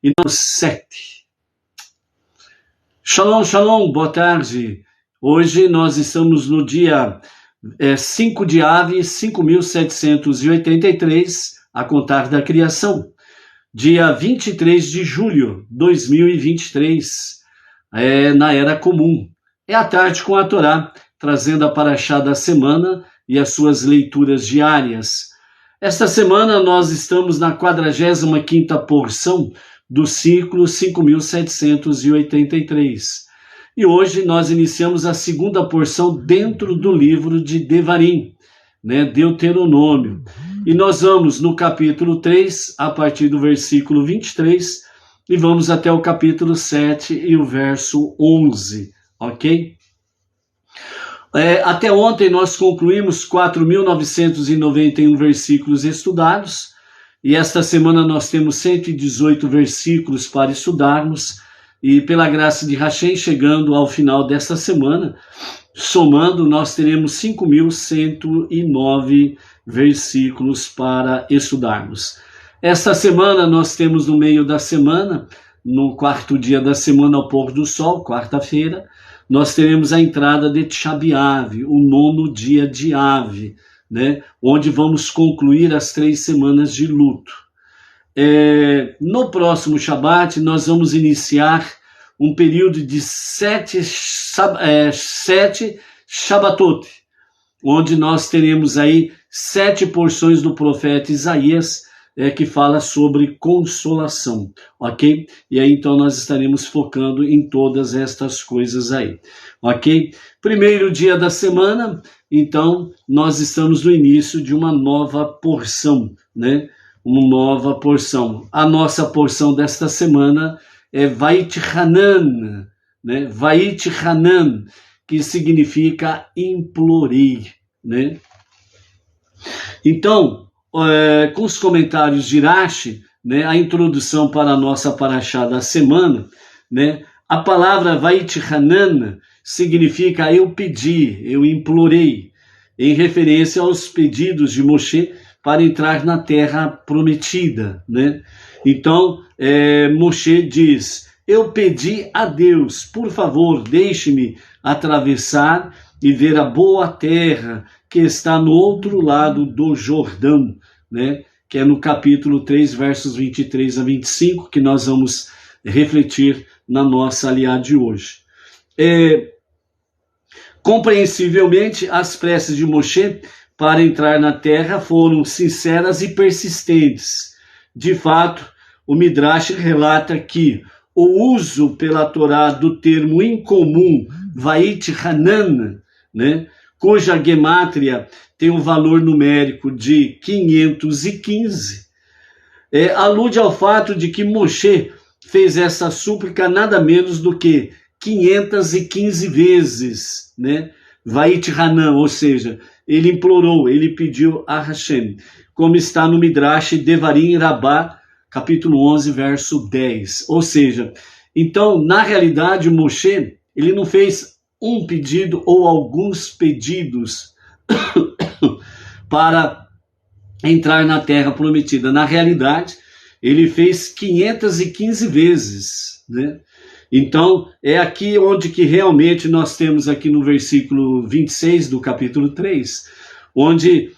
e no 7. Shalom, shalom, boa tarde. Hoje nós estamos no dia 5 de Ave, 5.783, a contar da criação. Dia 23 de julho de 2023, na Era Comum. É a tarde com a Torá, trazendo a Parashá da semana e as suas leituras diárias. Esta semana nós estamos na 45ª porção do ciclo 5.783. E hoje nós iniciamos a segunda porção dentro do livro de Devarim, Deuteronômio. E nós vamos no capítulo 3, a partir do versículo 23, e vamos até o capítulo 7 e o verso 11, ok? Até ontem nós concluímos 4.991 versículos estudados, e esta semana nós temos 118 versículos para estudarmos, e pela graça de Hashem, chegando ao final desta semana, somando, nós teremos 5.109 versículos para estudarmos. Esta semana nós temos no meio da semana, no quarto dia da semana ao pôr do sol, quarta-feira, nós teremos a entrada de Tisha B'Av, o 9º dia de Ave, onde vamos concluir as 3 semanas de luto. No próximo Shabat, nós vamos iniciar um período de 7 Shabatot, onde nós teremos aí 7 porções do profeta Isaías, que fala sobre consolação, ok? E aí então nós estaremos focando em todas estas coisas aí, ok? Primeiro dia da semana, então nós estamos no início de uma nova porção, Uma nova porção. A nossa porção desta semana é Vayit Hanan, Vayit Hanan, que significa implorei, Então, com os comentários de Rashi, a introdução para a nossa Parashá da semana, a palavra Vayit Hanan significa eu pedi, eu implorei, em referência aos pedidos de Moshe para entrar na terra prometida, Então, Moshe diz, eu pedi a Deus, por favor, deixe-me atravessar e ver a boa terra que está no outro lado do Jordão, que é no capítulo 3, versos 23 a 25, que nós vamos refletir na nossa aliá de hoje. Compreensivelmente, as preces de Moshe para entrar na terra foram sinceras e persistentes. De fato, o Midrash relata que o uso pela Torá do termo incomum Vayit Hanan, cuja gemátria tem um valor numérico de 515, alude ao fato de que Moshe fez essa súplica nada menos do que 515 vezes, Vayit Hanan, ou seja, ele implorou, ele pediu a Hashem, como está no Midrash Devarim Rabbah, capítulo 11, verso 10. Ou seja, então, na realidade, Moshe, ele não fez um pedido ou alguns pedidos para entrar na terra prometida. Na realidade, ele fez 515 vezes, Então, é aqui onde que realmente nós temos aqui no versículo 26 do capítulo 3, onde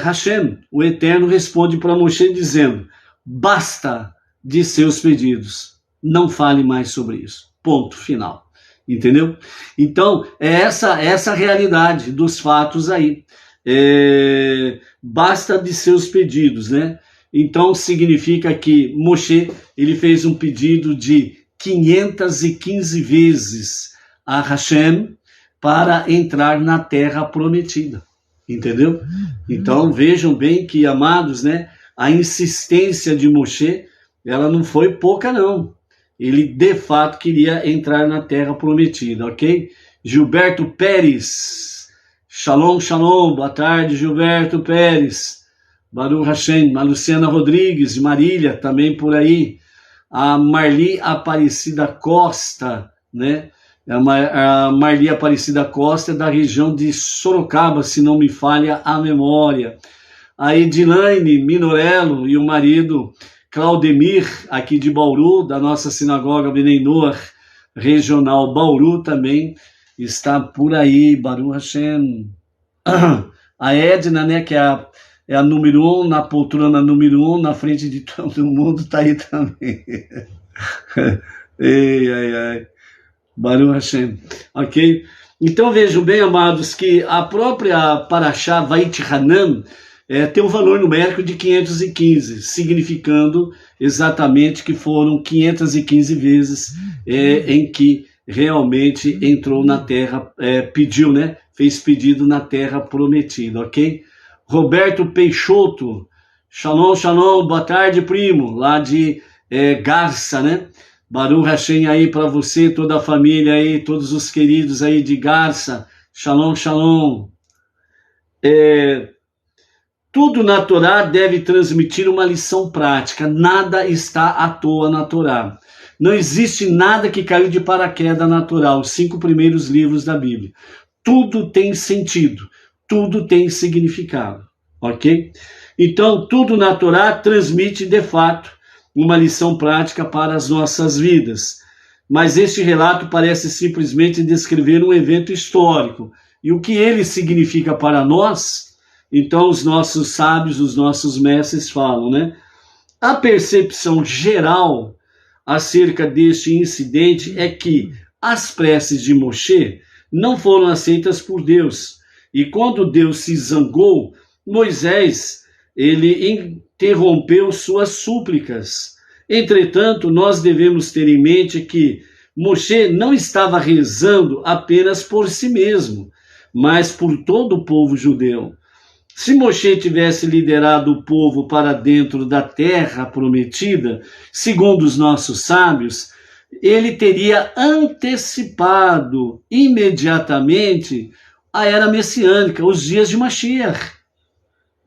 Hashem, o Eterno, responde para Moshe dizendo, basta de seus pedidos, não fale mais sobre isso, ponto final, entendeu? Então, é essa realidade dos fatos aí, basta de seus pedidos, Então, significa que Moshe, ele fez um pedido de 515 vezes a Hashem para entrar na terra prometida, entendeu? Então vejam bem que, amados, a insistência de Moshe, ela não foi pouca não, ele de fato queria entrar na terra prometida, ok? Gilberto Pérez, shalom, shalom, boa tarde Gilberto Pérez, Baruch Hashem, a Luciana Rodrigues de Marília, também por aí, a Marli Aparecida Costa, A Marli Aparecida Costa é da região de Sorocaba, se não me falha a memória. A Edilane Minorello e o marido Claudemir, aqui de Bauru, da nossa sinagoga Bnei Noach, regional Bauru, também está por aí, Baruch Hashem. A Edna, né, que é a número 1, na poltrona número 1, na frente de todo mundo, está aí também. Ei, ai, ai. Baruch Hashem. Ok? Então vejam bem, amados, que a própria Parashá Vayit Hanan tem um valor numérico de 515, significando exatamente que foram 515 vezes em que realmente entrou na terra, pediu, né? Fez pedido na terra prometida, ok? Roberto Peixoto, shalom, shalom, boa tarde, primo, lá de Garça, né? Baruch Hashem aí para você, toda a família aí, todos os queridos aí de Garça, shalom, shalom. Tudo na Torá deve transmitir uma lição prática, nada está à toa na Torá. Não existe nada que caiu de paraquedas na Torá, os 5 primeiros livros da Bíblia. Tudo tem sentido, tudo tem significado, ok? Então, tudo na Torá transmite, de fato, uma lição prática para as nossas vidas. Mas este relato parece simplesmente descrever um evento histórico. E o que ele significa para nós, então os nossos sábios, os nossos mestres falam, né? A percepção geral acerca deste incidente é que as preces de Moshe não foram aceitas por Deus. E quando Deus se zangou, Moisés, ele interrompeu suas súplicas. Entretanto, nós devemos ter em mente que Moshe não estava rezando apenas por si mesmo, mas por todo o povo judeu. Se Moshe tivesse liderado o povo para dentro da terra prometida, segundo os nossos sábios, ele teria antecipado imediatamente a era messiânica, os dias de Mashiach.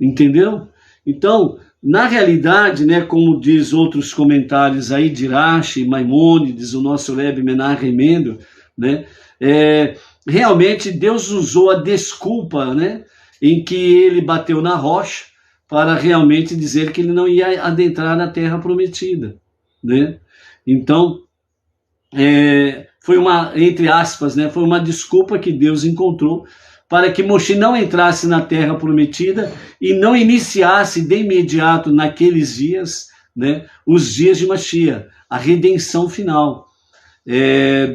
Entendeu? Então, na realidade, né, como diz outros comentários aí de Rashi, Maimônides, o nosso Rebbe Menachem Mendel, né, realmente Deus usou a desculpa, né, em que ele bateu na rocha para realmente dizer que ele não ia adentrar na terra prometida, né? Então, foi uma, entre aspas, né, foi uma desculpa que Deus encontrou para que Moshe não entrasse na terra prometida e não iniciasse de imediato naqueles dias, né, os dias de Mashiach, a redenção final,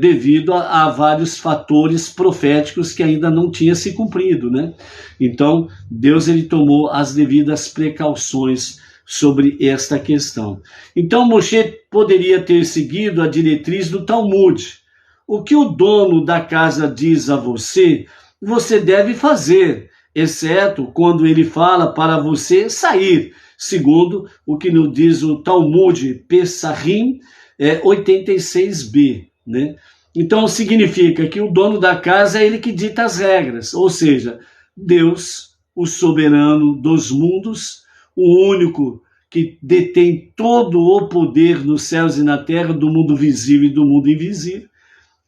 devido a vários fatores proféticos que ainda não tinha se cumprido, né? Então, Deus ele tomou as devidas precauções sobre esta questão. Então, Moshe poderia ter seguido a diretriz do Talmud. O que o dono da casa diz a você, você deve fazer, exceto quando ele fala para você sair, segundo o que nos diz o Talmud Pesachim 86b, né? Então significa que o dono da casa é ele que dita as regras, ou seja, Deus, o soberano dos mundos, o único que detém todo o poder nos céus e na terra, do mundo visível e do mundo invisível,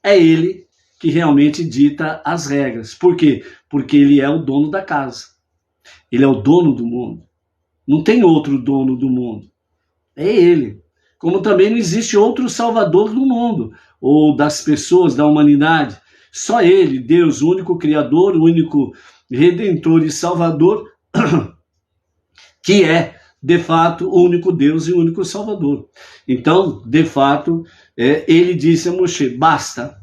é ele que realmente dita as regras. Por quê? Porque ele é o dono da casa. Ele é o dono do mundo. Não tem outro dono do mundo. É ele. Como também não existe outro salvador do mundo, ou das pessoas, da humanidade. Só ele, Deus, o único Criador, o único Redentor e Salvador, que é, de fato, o único Deus e o único Salvador. Então, de fato, ele disse a Moshe, basta.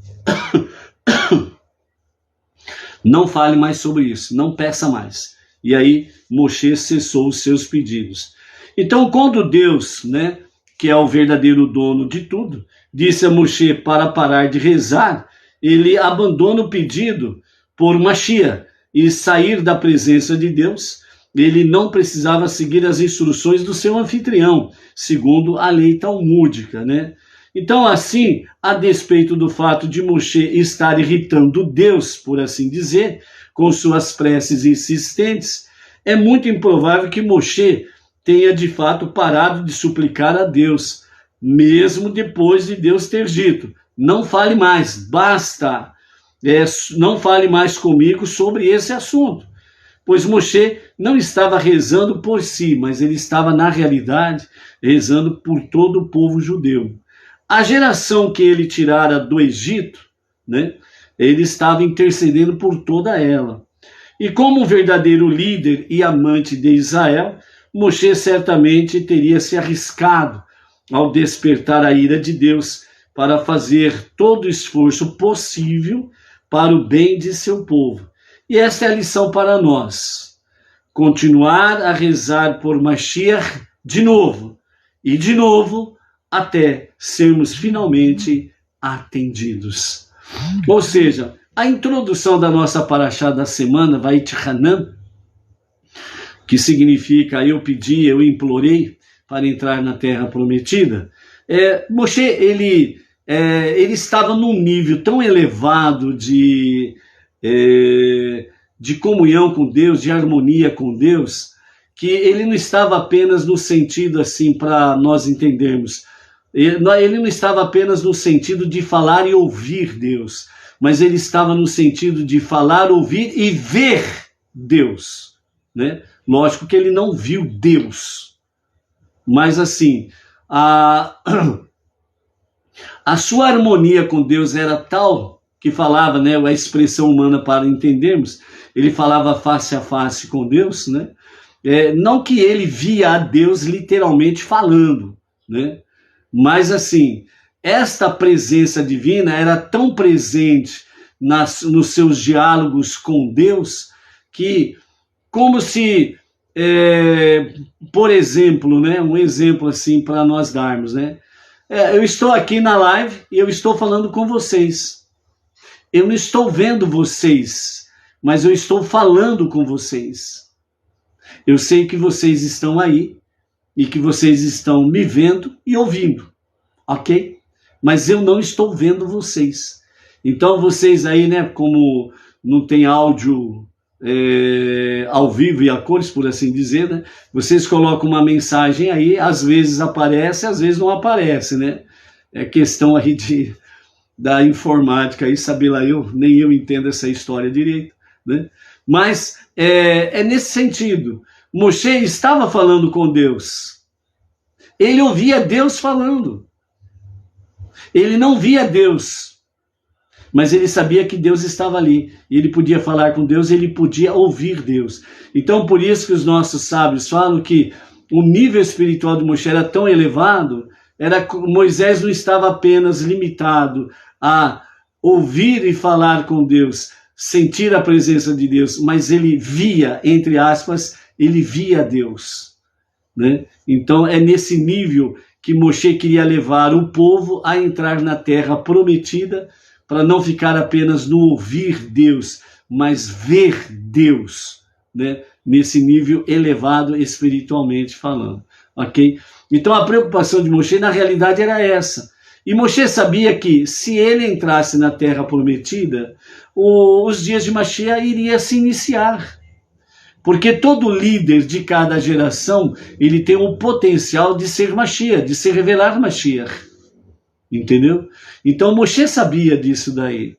Não fale mais sobre isso, não peça mais. E aí, Moshe cessou os seus pedidos. Então, quando Deus, né, que é o verdadeiro dono de tudo, disse a Moshe para parar de rezar, ele abandona o pedido por Mashiach e sair da presença de Deus. Ele não precisava seguir as instruções do seu anfitrião, segundo a lei talmúdica, né? Então, assim, a despeito do fato de Moshe estar irritando Deus, por assim dizer, com suas preces insistentes, é muito improvável que Moshe tenha de fato parado de suplicar a Deus, mesmo depois de Deus ter dito, não fale mais, basta, não fale mais comigo sobre esse assunto, pois Moshe não estava rezando por si, mas ele estava, na realidade, rezando por todo o povo judeu. A geração que ele tirara do Egito, né, ele estava intercedendo por toda ela. E como um verdadeiro líder e amante de Israel, Moshe certamente teria se arriscado ao despertar a ira de Deus para fazer todo o esforço possível para o bem de seu povo. E esta é a lição para nós. Continuar a rezar por Mashiach de novo e de novo até sermos finalmente atendidos. Ou seja, a introdução da nossa paraxá da semana, Vaitchanan, que significa eu pedi, eu implorei para entrar na terra prometida, Moshe, ele estava num nível tão elevado de comunhão com Deus, de harmonia com Deus, que ele não estava apenas no sentido, assim, para nós entendermos, ele não estava apenas no sentido de falar e ouvir Deus, mas ele estava no sentido de falar, ouvir e ver Deus, né? Lógico que ele não viu Deus, mas assim, a sua harmonia com Deus era tal que falava, né, a expressão humana para entendermos, ele falava face a face com Deus, né? Não que ele via a Deus literalmente falando, né? Mas assim, esta presença divina era tão presente nos seus diálogos com Deus que, como se, por exemplo, né, um exemplo assim para nós darmos, né? Eu estou aqui na live e eu estou falando com vocês. Eu não estou vendo vocês, mas eu estou falando com vocês. Eu sei que vocês estão aí e que vocês estão me vendo e ouvindo, ok? Mas eu não estou vendo vocês. Então vocês aí, né, como não tem áudio ao vivo e a cores, por assim dizer, né, vocês colocam uma mensagem aí, às vezes aparece, às vezes não aparece, né? É questão aí da informática, aí saber lá, nem eu entendo essa história direito, né? Mas é nesse sentido. Moshe estava falando com Deus. Ele ouvia Deus falando. Ele não via Deus, mas ele sabia que Deus estava ali. Ele podia falar com Deus, ele podia ouvir Deus. Então, por isso que os nossos sábios falam que o nível espiritual de Moshe era tão elevado, Moisés não estava apenas limitado a ouvir e falar com Deus, sentir a presença de Deus, mas ele via, entre aspas, ele via Deus, né? Então é nesse nível que Moshe queria levar o povo a entrar na terra prometida, para não ficar apenas no ouvir Deus, mas ver Deus, né? Nesse nível elevado espiritualmente falando, ok? Então a preocupação de Moshe na realidade era essa. E Moshe sabia que se ele entrasse na terra prometida, os dias de Mashiach iriam se iniciar. Porque todo líder de cada geração, ele tem o potencial de ser Mashiach, de se revelar Mashiach. Entendeu? Então Moshe sabia disso daí.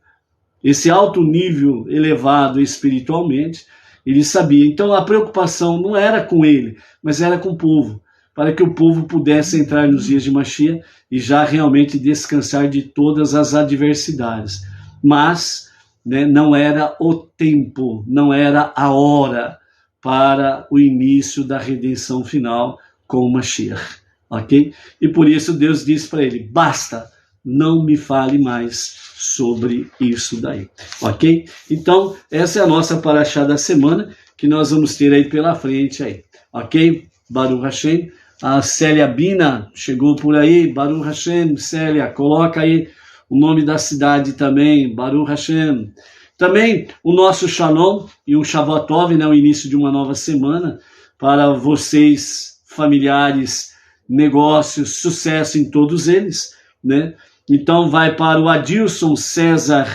Esse alto nível elevado espiritualmente, ele sabia. Então a preocupação não era com ele, mas era com o povo, para que o povo pudesse entrar nos dias de Mashiach e já realmente descansar de todas as adversidades. Mas, né, não era o tempo, não era a hora para o início da redenção final com o Mashiach, ok? E por isso Deus disse para ele, basta, não me fale mais sobre isso daí, ok? Então, essa é a nossa paraxá da semana, que nós vamos ter aí pela frente, aí, ok? Baruch Hashem. A Célia Bina chegou por aí, Baruch Hashem. Célia, coloca aí o nome da cidade também, Baruch Hashem. Também o nosso Shalom e um Shavuot Tov, né, o início de uma nova semana, para vocês, familiares, negócios, sucesso em todos eles, né? Então vai para o Adilson César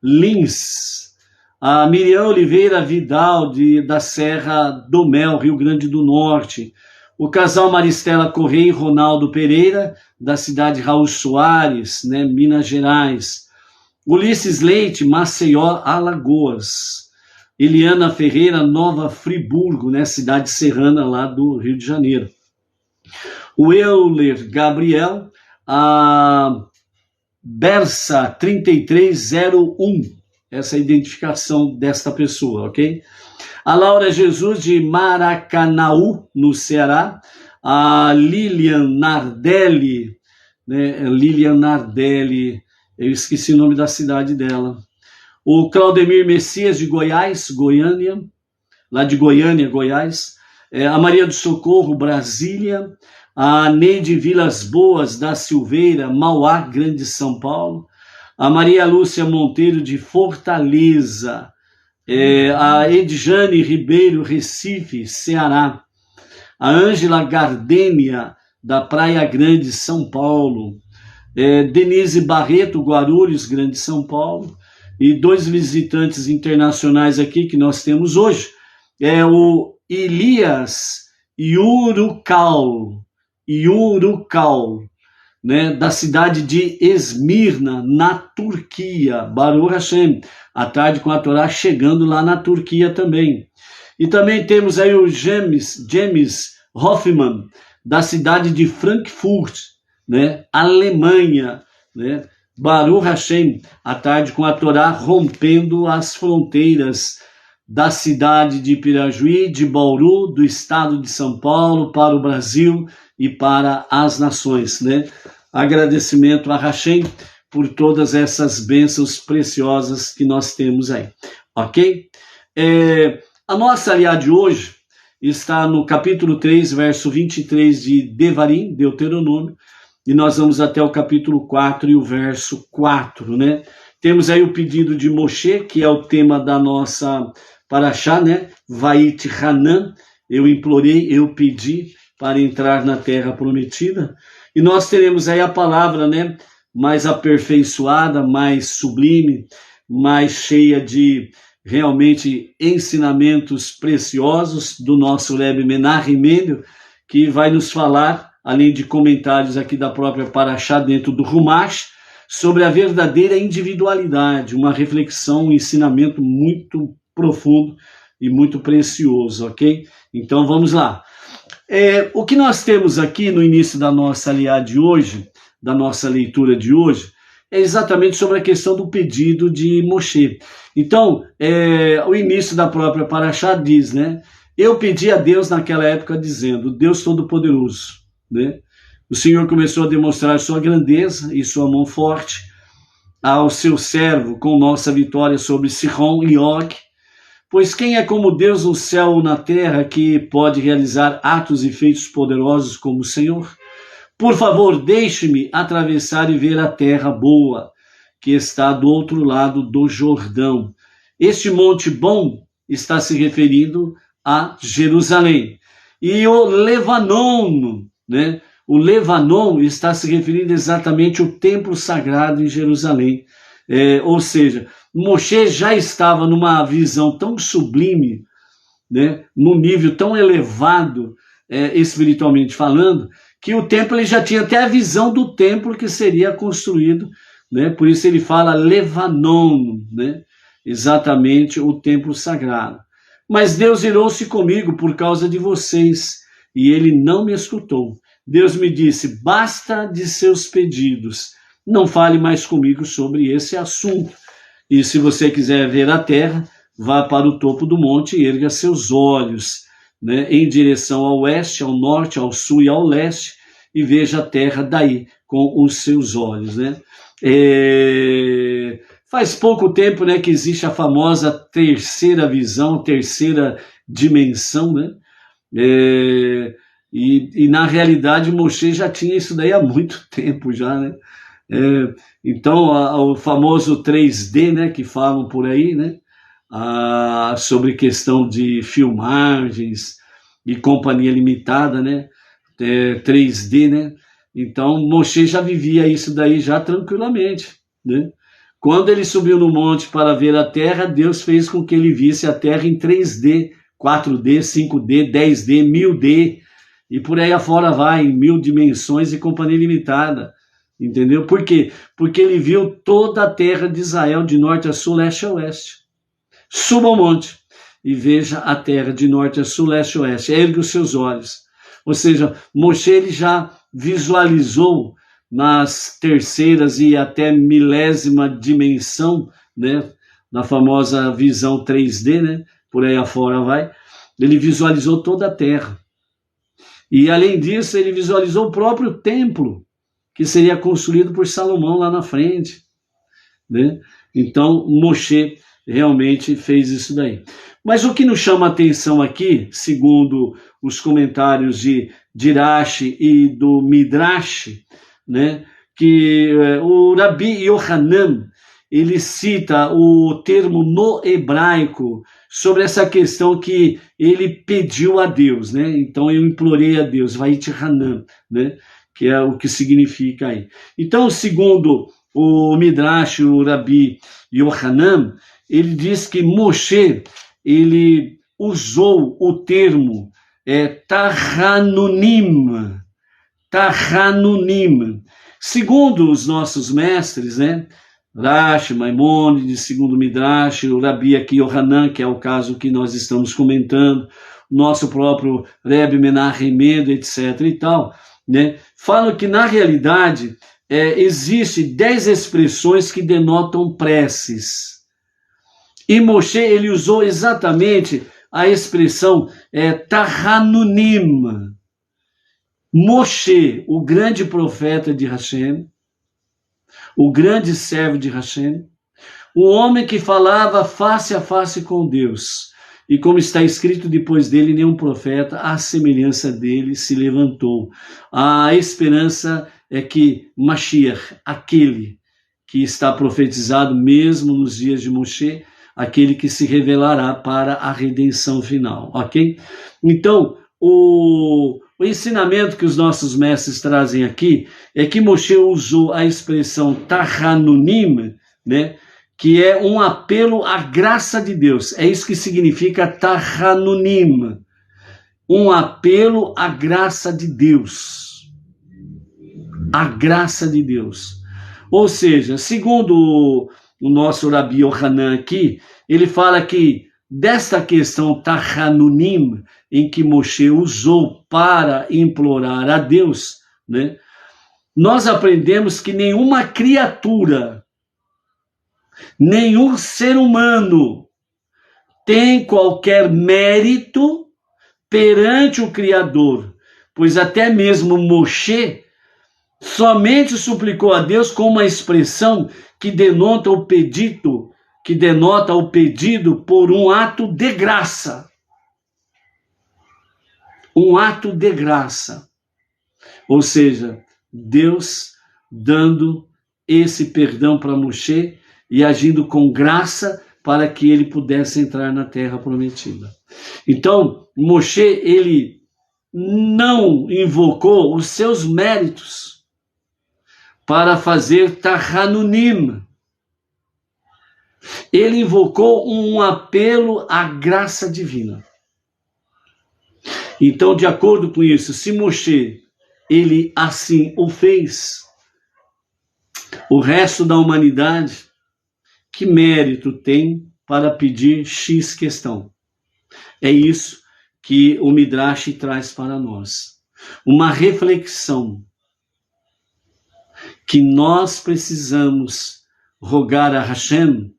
Lins, a Miriam Oliveira Vidal, da Serra do Mel, Rio Grande do Norte, o casal Maristela Correia e Ronaldo Pereira, da cidade Raul Soares, né, Minas Gerais, Ulisses Leite, Maceió, Alagoas, Eliana Ferreira, Nova Friburgo, né, cidade serrana lá do Rio de Janeiro. O Euler Gabriel, a Bersa 3301, essa é a identificação desta pessoa, ok? A Laura Jesus, de Maracanaú, no Ceará. A Lilian Nardelli, né? Lilian Nardelli, eu esqueci o nome da cidade dela. O Claudemir Messias, de Goiás, Goiânia, lá de Goiânia, Goiás. A Maria do Socorro, Brasília. A Neide Vilas Boas da Silveira, Mauá, Grande São Paulo. A Maria Lúcia Monteiro, de Fortaleza. A Edjane Ribeiro, Recife, Ceará. A Ângela Gardênia, da Praia Grande, São Paulo. Denise Barreto, Guarulhos, Grande São Paulo. E 2 visitantes internacionais aqui que nós temos hoje. O Elias Yurucal, né, da cidade de Esmirna, na Turquia. Baruch Hashem, à tarde com a Torá, chegando lá na Turquia também. E também temos aí o James Hoffman, da cidade de Frankfurt, né, Alemanha, né, Baruch Hashem, à tarde com a Torá, rompendo as fronteiras da cidade de Pirajuí, de Bauru, do estado de São Paulo, para o Brasil e para as nações, né? Agradecimento a Hashem por todas essas bênçãos preciosas que nós temos aí, ok? A nossa aliá de hoje está no capítulo 3, verso 23 de Devarim, Deuteronômio, e nós vamos até o capítulo 4 e o verso 4, né? Temos aí o pedido de Moshe, que é o tema da nossa Parashá, né? Vait Hanan, eu implorei, eu pedi para entrar na terra prometida. E nós teremos aí a palavra, né? Mais aperfeiçoada, mais sublime, mais cheia de realmente ensinamentos preciosos do nosso Rebbe Menachem Mendel, que vai nos falar, além de comentários aqui da própria Parashá dentro do Rumash, sobre a verdadeira individualidade, uma reflexão, um ensinamento muito profundo e muito precioso, ok? Então vamos lá. O que nós temos aqui no início da nossa aliá de hoje, da nossa leitura de hoje, é exatamente sobre a questão do pedido de Moshe. Então, o início da própria Parashá diz, né? Eu pedi a Deus naquela época dizendo, Deus Todo-Poderoso, né? O Senhor começou a demonstrar sua grandeza e sua mão forte ao seu servo com nossa vitória sobre Sihon e Og. Pois quem é como Deus no céu ou na terra que pode realizar atos e feitos poderosos como o Senhor? Por favor, deixe-me atravessar e ver a terra boa, que está do outro lado do Jordão. Este monte bom está se referindo a Jerusalém. E o Levanon, né? O Levanon está se referindo exatamente ao templo sagrado em Jerusalém. Ou seja, Moshe já estava numa visão tão sublime, né, num nível tão elevado, espiritualmente falando, que o templo ele já tinha até a visão do templo que seria construído, né, por isso ele fala Levanon, né, exatamente o templo sagrado. Mas Deus irou-se comigo por causa de vocês, e ele não me escutou. Deus me disse, basta de seus pedidos, não fale mais comigo sobre esse assunto. E se você quiser ver a terra, vá para o topo do monte e erga seus olhos, né, em direção ao oeste, ao norte, ao sul e ao leste, e veja a terra daí com os seus olhos, né? Faz pouco tempo, né, que existe a famosa terceira visão, terceira dimensão, né? E na realidade Moshe já tinha isso daí há muito tempo já, né? Então o famoso 3D, né, que falam por aí, né, sobre questão de filmagens e companhia limitada, né, 3D, né, então Moshe já vivia isso daí já tranquilamente, né. Quando ele subiu no monte para ver a terra, Deus fez com que ele visse a terra em 3D, 4D, 5D, 10D, 1000D, e por aí afora vai, em 1000 dimensões e companhia limitada. Entendeu? Por quê? Porque ele viu toda a terra de Israel, de norte a sul, leste a oeste. Suba ao monte. e veja a terra de norte a sul, leste a oeste. Ergue os seus olhos. Ou seja, Moshe ele já visualizou nas terceiras e até milésima dimensão, né, na famosa visão 3D, né, por aí afora vai, ele visualizou toda a terra. E além disso, ele visualizou o próprio templo, que seria construído por Salomão lá na frente, né? Então, Moshe realmente fez isso daí. Mas o que nos chama a atenção aqui, segundo os comentários de Rashi e do Midrash, né, que o Rabi Yohanan, ele cita o termo no hebraico sobre essa questão que ele pediu a Deus, né? Então eu implorei a Deus, Vayit Hanan, né? Que é o que significa aí. Então, segundo o Midrash, o Rabi Yohanan, ele diz que Moshe, ele usou o termo Tahanunim. Segundo os nossos mestres, né? Rashi, Maimônides, segundo Midrash, o Rabi aqui Yohanan, que é o caso que nós estamos comentando, nosso próprio Rebbe Menachem Mendel, etc. e tal, né? Falam que na realidade existe 10 expressões que denotam preces. E Moshe ele usou exatamente a expressão Tahanunim. Moshe, o grande profeta de Hashem, o grande servo de Hashem, o homem que falava face a face com Deus. E como está escrito, depois dele, nenhum profeta, à semelhança dele, se levantou. A esperança é que Mashiach, aquele que está profetizado mesmo nos dias de Moshe, aquele que se revelará para a redenção final, ok? Então, o ensinamento que os nossos mestres trazem aqui é que Moshe usou a expressão Tahanunim, né, que é um apelo à graça de Deus. É isso que significa Tahanunim, um apelo à graça de Deus. A graça de Deus. Ou seja, segundo o nosso Rabi Yohanan aqui, ele fala que desta questão Tahanunim, em que Moshe usou para implorar a Deus, né, nós aprendemos que nenhuma criatura, nenhum ser humano tem qualquer mérito perante o Criador, pois até mesmo Moshe somente suplicou a Deus com uma expressão que denota o pedido por um ato de graça. Um ato de graça. Ou seja, Deus dando esse perdão para Moshe e agindo com graça para que ele pudesse entrar na terra prometida. Então, Moshe, ele não invocou os seus méritos para fazer Tahanunim. Ele invocou um apelo à graça divina. Então, de acordo com isso, se Moshe, ele assim o fez, o resto da humanidade, que mérito tem para pedir X questão? É isso que o Midrash traz para nós. Uma reflexão que nós precisamos rogar a Hashem,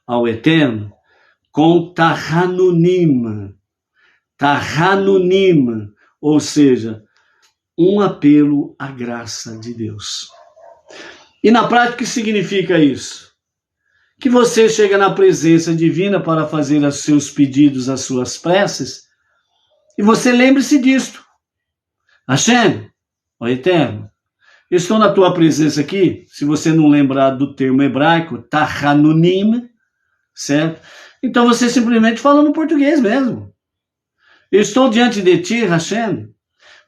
ao Eterno, com Tahanunim, ou seja, um apelo à graça de Deus. E na prática, o que significa isso? Que você chega na presença divina para fazer os seus pedidos, as suas preces, e você lembre-se disto. Hashem, ó Eterno, eu estou na tua presença aqui, se você não lembrar do termo hebraico, Tahanunim, certo? Então você simplesmente fala no português mesmo. Eu estou diante de ti, Hashem,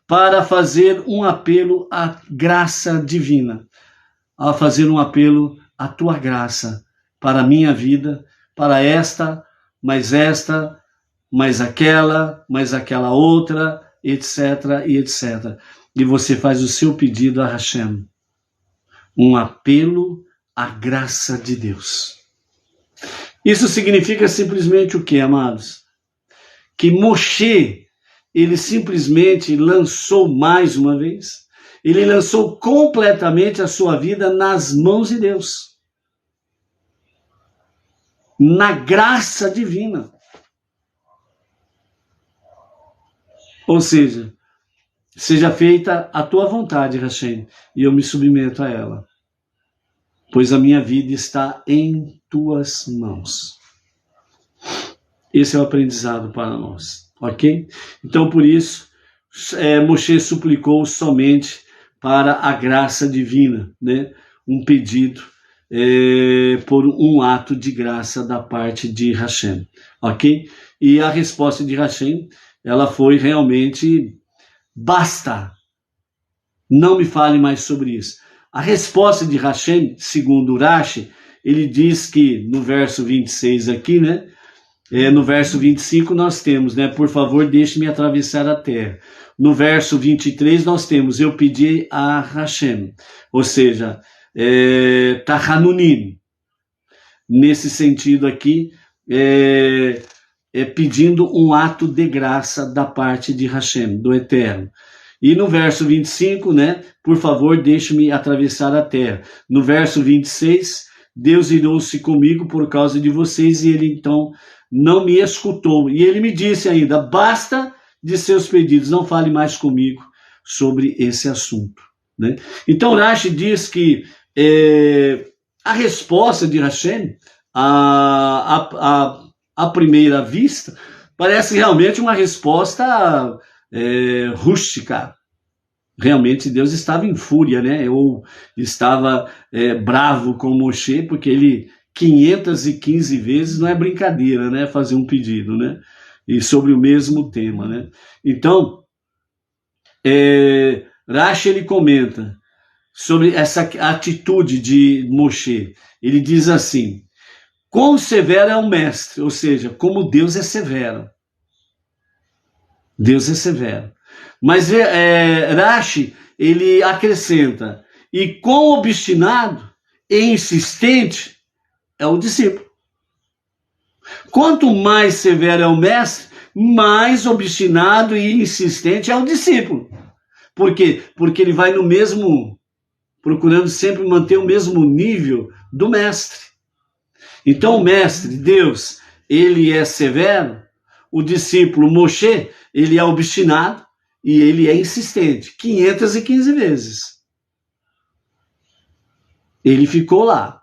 para fazer um apelo à graça divina, a fazer um apelo à tua graça para a minha vida, para esta, mais aquela outra, etc, e etc. E você faz o seu pedido a Hashem, um apelo à graça de Deus. Isso significa simplesmente o quê, amados? que Moshe, ele simplesmente lançou mais uma vez, ele lançou completamente a sua vida nas mãos de Deus, na graça divina. Ou seja, seja feita a tua vontade, Hashem, e eu me submeto a ela, pois a minha vida está em tuas mãos. Esse é o aprendizado para nós, ok? Então, por isso, Moshe suplicou somente para a graça divina, né? Um pedido por um ato de graça da parte de Hashem, ok? E a resposta de Hashem, ela foi realmente: basta, não me fale mais sobre isso. A resposta de Hashem, segundo Rashi, ele diz que no verso 26 aqui, né? No verso 25 nós temos, né? Por favor, deixe-me atravessar a terra. No verso 23 nós temos: eu pedi a Hashem. Ou seja, Tahanunim. Nesse sentido aqui, pedindo um ato de graça da parte de Hashem, do Eterno. E no verso 25, né? Por favor, deixe-me atravessar a terra. No verso 26, Deus irou-se comigo por causa de vocês, e ele então não me escutou. E ele me disse ainda: basta de seus pedidos, não fale mais comigo sobre esse assunto, né? Então Rashi diz que a resposta de Hashem, à primeira vista, parece realmente uma resposta rústica. Realmente Deus estava em fúria, né? Ou estava bravo com Moshe, porque ele 515 vezes não é brincadeira, né? Fazer um pedido, né? E sobre o mesmo tema, né? Então, Rashi, ele comenta sobre essa atitude de Moshe. Ele diz assim: quão severo é o mestre, ou seja, como Deus é severo. Deus é severo. Mas Rashi, ele acrescenta: e quão obstinado e insistente é o discípulo. Quanto mais severo é o mestre, mais obstinado e insistente é o discípulo. Por quê? Porque ele vai procurando sempre manter o mesmo nível do mestre. Então o mestre, Deus, ele é severo, o discípulo, Moshe, ele é obstinado e ele é insistente, 515 vezes. Ele ficou lá,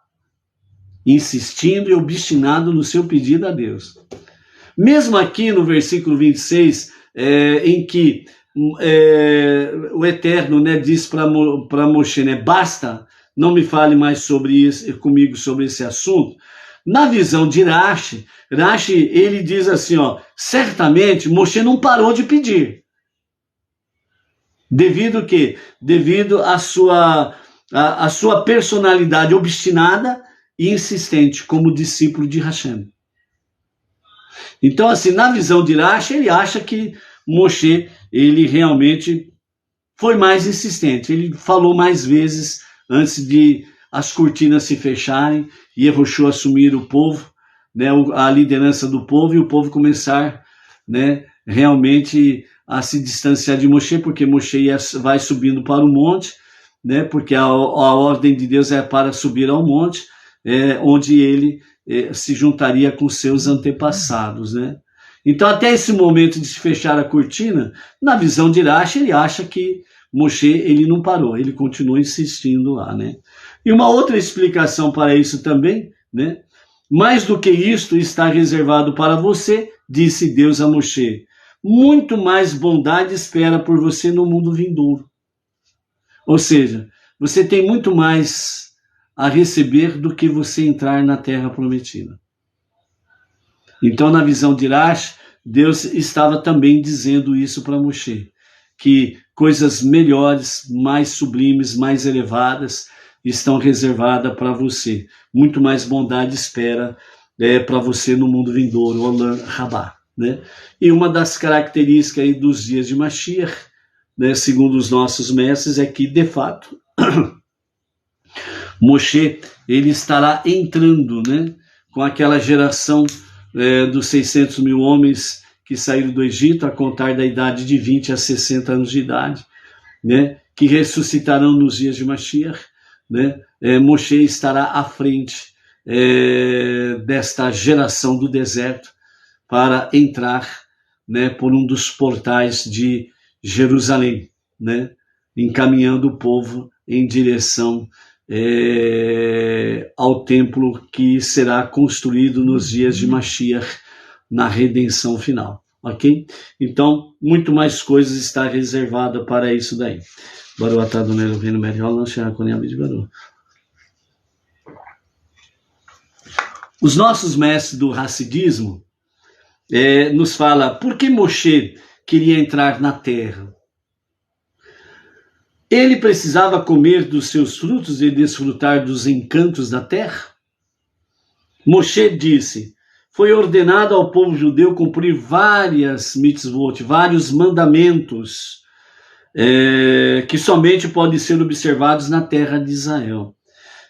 insistindo e obstinado no seu pedido a Deus. Mesmo aqui no versículo 26, em que o Eterno, né, diz para Moshe, né, basta, não me fale mais comigo sobre esse assunto. Na visão de Rashi, ele diz assim, certamente Moshe não parou de pedir. Devido à sua personalidade obstinada e insistente como discípulo de Hashem. Então, assim, na visão de Rashi, ele acha que Moshe, ele realmente foi mais insistente. Ele falou mais vezes antes de as cortinas se fecharem e Yehoshua assumir o povo, né, a liderança do povo, e o povo começar, né, realmente a se distanciar de Moshe, porque Moshe vai subindo para o monte, né, porque a ordem de Deus é para subir ao monte, onde ele se juntaria com seus antepassados, né? Então, até esse momento de se fechar a cortina, na visão de Rashi, ele acha que Moshe, ele não parou, ele continua insistindo lá, né? E uma outra explicação para isso também, né? Mais do que isto está reservado para você, disse Deus a Moshe. Muito mais bondade espera por você no mundo vindouro. Ou seja, você tem muito mais a receber do que você entrar na terra prometida. Então, na visão de Rashi, Deus estava também dizendo isso para Moshe, que coisas melhores, mais sublimes, mais elevadas estão reservadas para você. Muito mais bondade espera para você no mundo vindouro, Olam Rabá, né? E uma das características aí dos dias de Mashiach, né, segundo os nossos mestres, é que, de fato, Moshe, ele estará entrando, né, com aquela geração dos 600 mil homens que saíram do Egito a contar da idade de 20 a 60 anos de idade, né, que ressuscitarão nos dias de Mashiach, né? Moshe estará à frente desta geração do deserto para entrar, né, por um dos portais de Jerusalém, né, encaminhando o povo em direção ao templo que será construído nos dias de Mashiach, na redenção final, ok? Então, muito mais coisas está reservada para isso daí. Baruch atah Adonai Eloheinu melech haolam asher hakol yamid baruch. Os nossos mestres do Hassidismo nos fala por que Moshe queria entrar na terra. Ele precisava comer dos seus frutos e desfrutar dos encantos da terra? Moshe disse: foi ordenado ao povo judeu cumprir várias mitzvot, vários mandamentos, que somente podem ser observados na terra de Israel.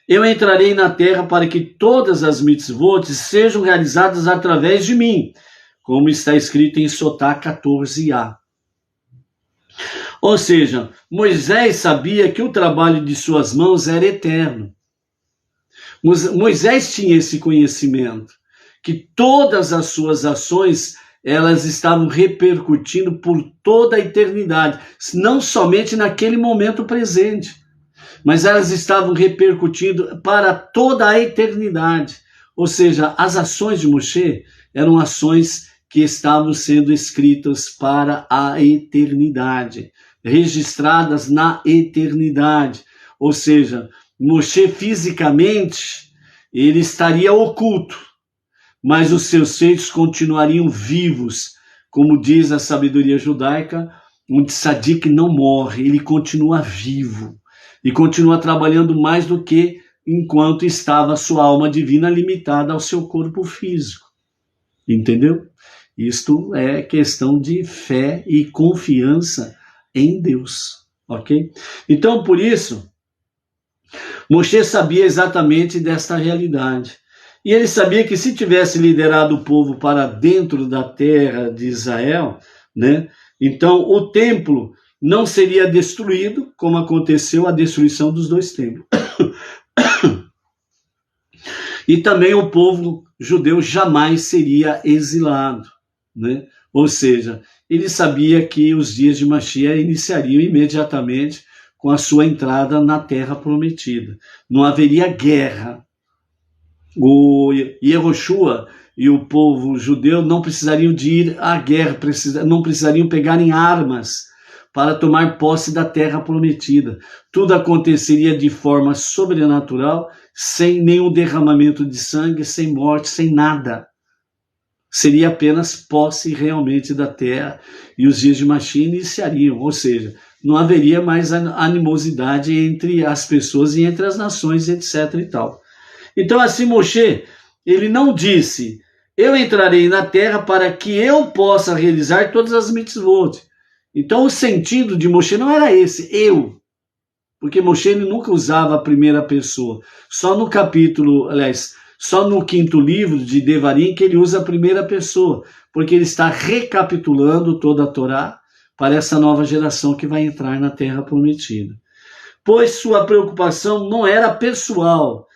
Eu entrarei na terra para que todas as mitzvot sejam realizadas através de mim, como está escrito em Sotá 14a. Ou seja, Moisés sabia que o trabalho de suas mãos era eterno. Moisés tinha esse conhecimento, que todas as suas ações, elas estavam repercutindo por toda a eternidade, não somente naquele momento presente, mas elas estavam repercutindo para toda a eternidade. Ou seja, as ações de Moshe eram ações que estavam sendo escritas para a eternidade, registradas na eternidade. Ou seja, Moshe fisicamente, ele estaria oculto, mas os seus feitos continuariam vivos. Como diz a sabedoria judaica, um tzadik não morre, ele continua vivo e continua trabalhando mais do que enquanto estava a sua alma divina limitada ao seu corpo físico. Entendeu? Isto é questão de fé e confiança em Deus, ok? Então, por isso, Moshe sabia exatamente desta realidade. E ele sabia que se tivesse liderado o povo para dentro da terra de Israel, né, então o templo não seria destruído, como aconteceu a destruição dos dois templos. E também o povo judeu jamais seria exilado, né? Ou seja, ele sabia que os dias de Mashiach iniciariam imediatamente com a sua entrada na terra prometida. Não haveria guerra. O Yehoshua e o povo judeu não precisariam de ir à guerra, não precisariam pegar em armas para tomar posse da terra prometida. Tudo aconteceria de forma sobrenatural, sem nenhum derramamento de sangue, sem morte, sem nada. Seria apenas posse realmente da terra, e os dias de Mashiach iniciariam, ou seja, não haveria mais animosidade entre as pessoas e entre as nações, etc. e tal. Então assim Moshe, ele não disse, eu entrarei na terra para que eu possa realizar todas as mitzvot. Então o sentido de Moshe não era esse, eu. Porque Moshe ele nunca usava a primeira pessoa. Só no capítulo, aliás, só no 5º livro de Devarim que ele usa a primeira pessoa. Porque ele está recapitulando toda a Torá para essa nova geração que vai entrar na terra prometida. Pois sua preocupação não era pessoal.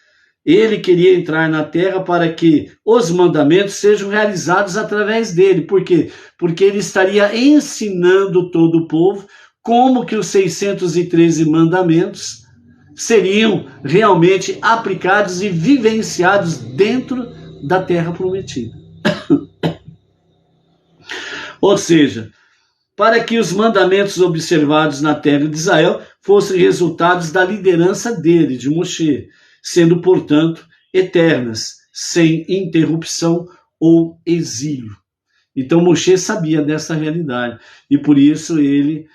Ele queria entrar na terra para que os mandamentos sejam realizados através dele. Por quê? Porque ele estaria ensinando todo o povo como que os 613 mandamentos seriam realmente aplicados e vivenciados dentro da terra prometida. Ou seja, para que os mandamentos observados na terra de Israel fossem resultados da liderança dele, de Moshe, sendo, portanto, eternas, sem interrupção ou exílio. Então, Moshe sabia dessa realidade, e por isso ele,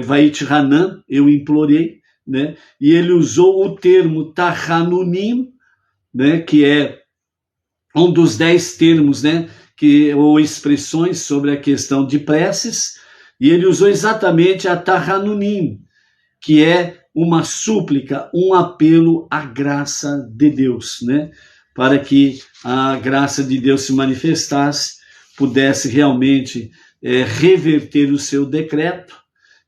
Vait Hanan, eu implorei, né? E ele usou o termo Tahanunim, né? Que é um dos 10 termos, né? Ou expressões sobre a questão de preces, e ele usou exatamente a Tahanunim, que é uma súplica, um apelo à graça de Deus, né? Para que a graça de Deus se manifestasse pudesse realmente reverter o seu decreto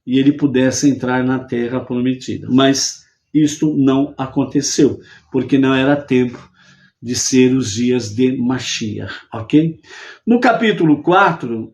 e ele pudesse entrar na terra prometida. Mas isto não aconteceu, porque não era tempo de ser os dias de Mashiach, ok? No capítulo 4,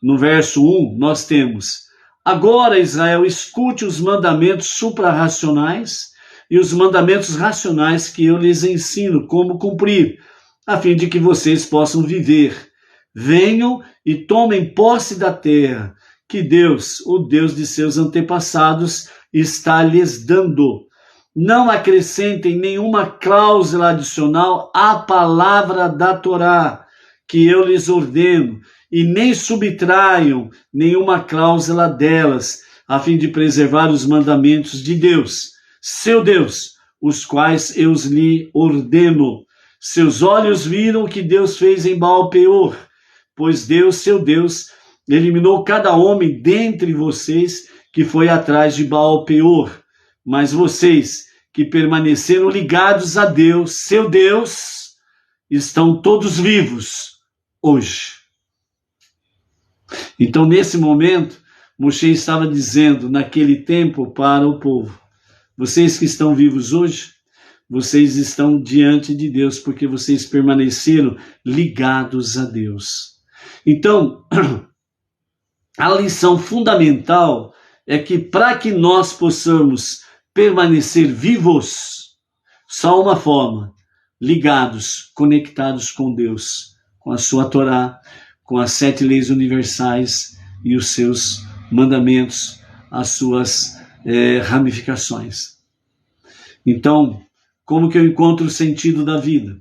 no verso 1, nós temos: agora, Israel, escute os mandamentos suprarracionais e os mandamentos racionais que eu lhes ensino como cumprir, a fim de que vocês possam viver. Venham e tomem posse da terra que Deus, o Deus de seus antepassados, está lhes dando. Não acrescentem nenhuma cláusula adicional à palavra da Torá que eu lhes ordeno, e nem subtraiam nenhuma cláusula delas, a fim de preservar os mandamentos de Deus, seu Deus, os quais eu lhe ordeno. Seus olhos viram o que Deus fez em Baal-Peor, pois Deus, seu Deus, eliminou cada homem dentre vocês que foi atrás de Baal-Peor. Mas vocês que permaneceram ligados a Deus, seu Deus, estão todos vivos hoje. Então, nesse momento, Moshe estava dizendo naquele tempo para o povo: vocês que estão vivos hoje, vocês estão diante de Deus porque vocês permaneceram ligados a Deus. Então, a lição fundamental é que para que nós possamos permanecer vivos, só uma forma: ligados, conectados com Deus, com a sua Torá, com as 7 leis universais e os seus mandamentos, as suas ramificações. Então, como que eu encontro o sentido da vida?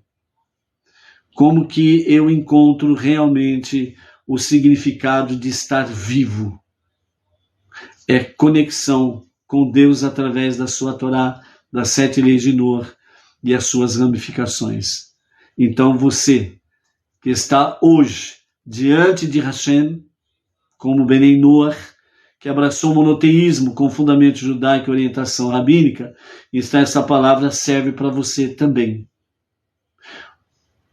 Como que eu encontro realmente o significado de estar vivo? É conexão com Deus através da sua Torá, das 7 leis de Noah e as suas ramificações. Então você que está hoje diante de Hashem, como Benei Noach, que abraçou o monoteísmo com fundamento judaico e orientação rabínica, essa palavra serve para você também.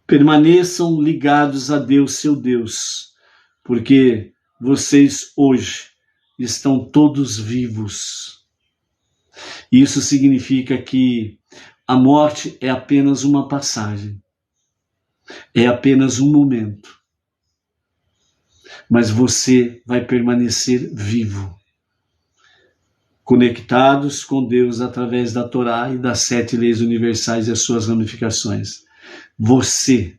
Permaneçam ligados a Deus, seu Deus, porque vocês hoje estão todos vivos. Isso significa que a morte é apenas uma passagem, é apenas um momento. Mas você vai permanecer vivo, conectados com Deus através da Torá e das 7 leis universais e as suas ramificações. Você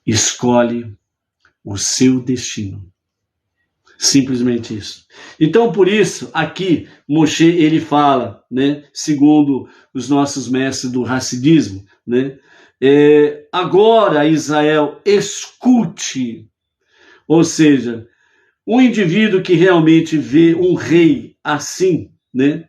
escolhe o seu destino. Simplesmente isso. Então, por isso, aqui, Moshe, ele fala, né, segundo os nossos mestres do Hassidismo, né, agora, Israel, escute. Ou seja, um indivíduo que realmente vê um rei assim, né,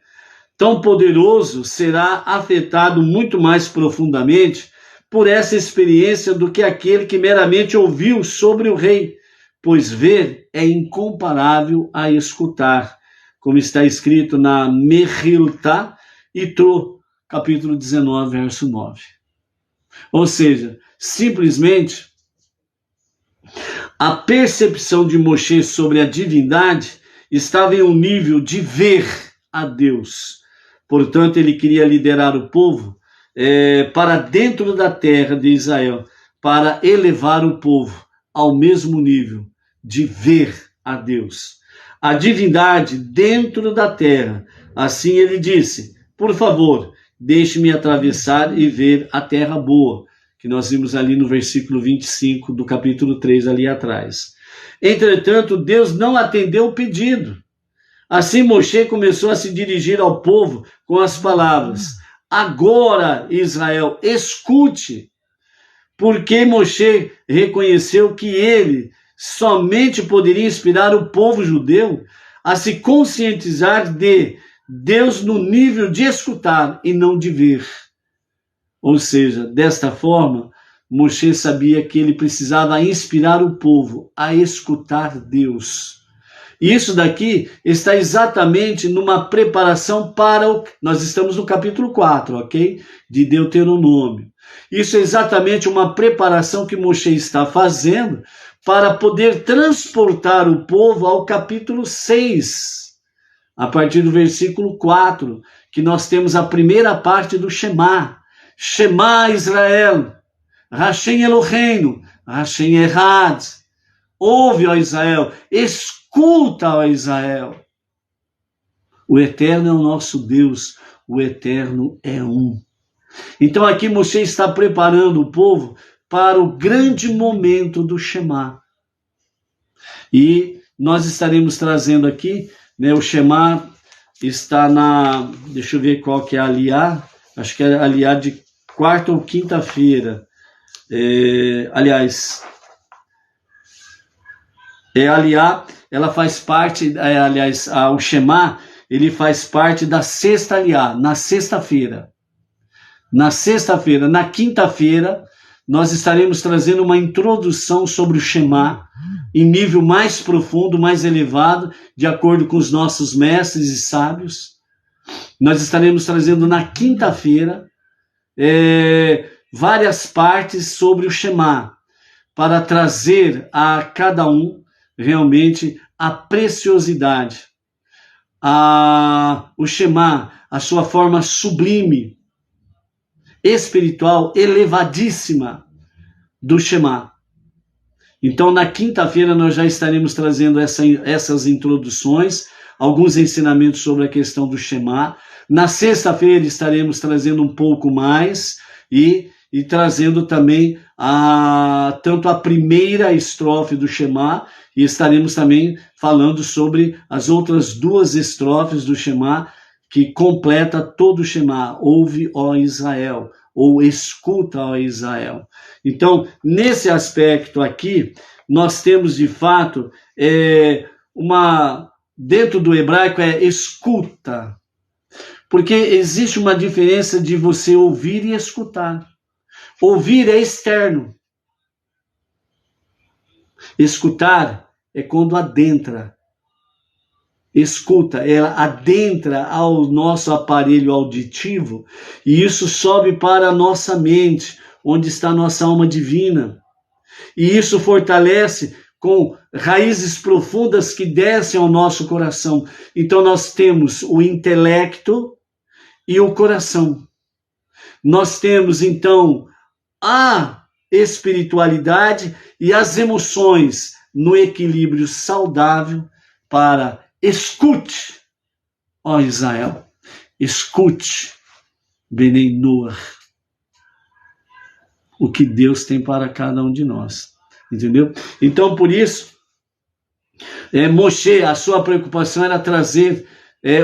tão poderoso, será afetado muito mais profundamente por essa experiência do que aquele que meramente ouviu sobre o rei, pois ver é incomparável a escutar, como está escrito na Mechiltá Yitro, capítulo 19, verso 9. Ou seja, simplesmente a percepção de Moshe sobre a divindade estava em um nível de ver a Deus. Portanto, ele queria liderar o povo para dentro da terra de Israel, para elevar o povo ao mesmo nível de ver a Deus. A divindade dentro da terra. Assim ele disse: por favor, deixe-me atravessar e ver a terra boa, que nós vimos ali no versículo 25 do capítulo 3, ali atrás. Entretanto, Deus não atendeu o pedido. Assim, Moshe começou a se dirigir ao povo com as palavras: agora, Israel, escute. Porque Moshe reconheceu que ele somente poderia inspirar o povo judeu a se conscientizar de Deus no nível de escutar e não de ver. Ou seja, desta forma, Moshe sabia que ele precisava inspirar o povo a escutar Deus. Isso daqui está exatamente numa preparação para o... Nós estamos no capítulo 4, ok? De Deuteronômio. Isso é exatamente uma preparação que Moshe está fazendo para poder transportar o povo ao capítulo 6, a partir do versículo 4, que nós temos a primeira parte do Shema. Shema Israel, Hashem Eloheinu, Hashem Echad. Ouve, ó Israel, escuta, ó Israel. O Eterno é o nosso Deus, o Eterno é um. Então aqui Moshe está preparando o povo para o grande momento do Shema. E nós estaremos trazendo aqui, né, o Shema está na... Deixa eu ver qual que é a aliá. Acho que é a aliá de quarta ou quinta-feira. Aliás... aliá, ela faz parte, o Shema, ele faz parte da sexta aliá, na sexta-feira. Na sexta-feira, na quinta-feira, nós estaremos trazendo uma introdução sobre o Shema, em nível mais profundo, mais elevado, de acordo com os nossos mestres e sábios. Nós estaremos trazendo na quinta-feira várias partes sobre o Shema, para trazer a cada um realmente a preciosidade, o Shema, a sua forma sublime, espiritual, elevadíssima do Shema. Então, na quinta-feira, nós já estaremos trazendo essas introduções, alguns ensinamentos sobre a questão do Shema. Na sexta-feira, estaremos trazendo um pouco mais e trazendo também tanto a primeira estrofe do Shema, e estaremos também falando sobre as outras duas estrofes do Shema, que completa todo o Shema. Ouve, ó Israel, ou escuta, ó Israel. Então, nesse aspecto aqui, nós temos de fato dentro do hebraico escuta, porque existe uma diferença de você ouvir e escutar. Ouvir é externo. Escutar é quando adentra. Escuta, ela adentra ao nosso aparelho auditivo e isso sobe para a nossa mente, onde está a nossa alma divina. E isso fortalece com raízes profundas que descem ao nosso coração. Então nós temos o intelecto e o coração. Nós temos então a espiritualidade e as emoções no equilíbrio saudável para escute, ó Israel, escute, Benei Noach, o que Deus tem para cada um de nós, entendeu? Então, por isso, Moshe, a sua preocupação era trazer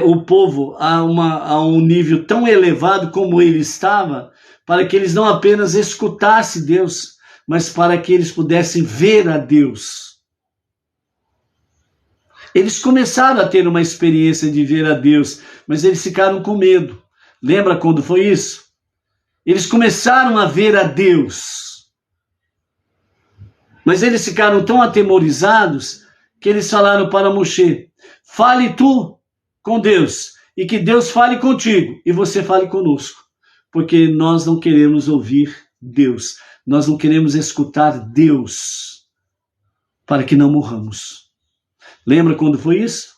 o povo a um nível tão elevado como ele estava, para que eles não apenas escutassem Deus, mas para que eles pudessem ver a Deus. Eles começaram a ter uma experiência de ver a Deus, mas eles ficaram com medo. Lembra quando foi isso? Eles começaram a ver a Deus, mas eles ficaram tão atemorizados que eles falaram para Moshe: fale tu com Deus, e que Deus fale contigo, e você fale conosco, porque nós não queremos ouvir Deus, nós não queremos escutar Deus, para que não morramos. Lembra quando foi isso?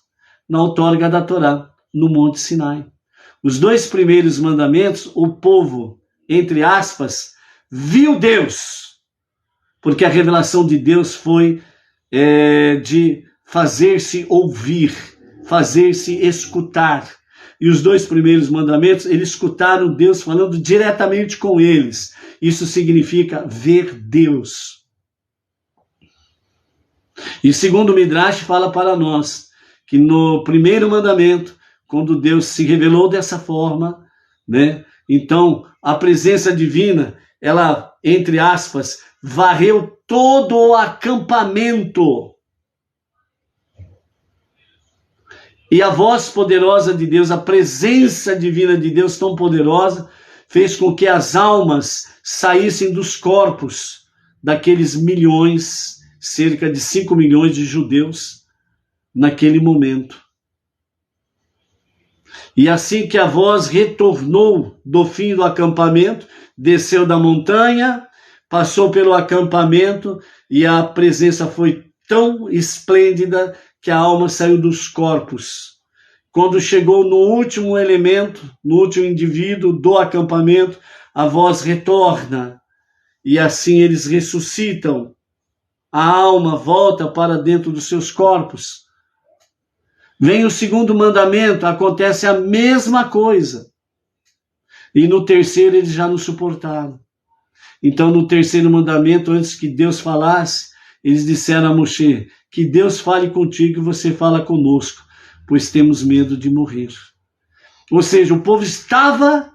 Na outorga da Torá, no Monte Sinai. Os 2 primeiros mandamentos, o povo, entre aspas, viu Deus, porque a revelação de Deus foi de fazer-se ouvir, fazer-se escutar. E os 2 primeiros mandamentos, eles escutaram Deus falando diretamente com eles. Isso significa ver Deus. E segundo o Midrash fala para nós que no primeiro mandamento, quando Deus se revelou dessa forma, né? Então a presença divina, ela, entre aspas, varreu todo o acampamento. E a voz poderosa de Deus, a presença divina de Deus tão poderosa, fez com que as almas saíssem dos corpos daqueles milhões, cerca de 5 milhões de judeus, naquele momento. E assim que a voz retornou do fim do acampamento, desceu da montanha, passou pelo acampamento e a presença foi tão esplêndida que a alma saiu dos corpos. Quando chegou no último elemento, no último indivíduo do acampamento, a voz retorna e assim eles ressuscitam. A alma volta para dentro dos seus corpos. Vem o segundo mandamento, acontece a mesma coisa. E no terceiro eles já não suportaram. Então no terceiro mandamento, antes que Deus falasse, eles disseram a Moshe, que Deus fale contigo e você fala conosco, pois temos medo de morrer. Ou seja, o povo estava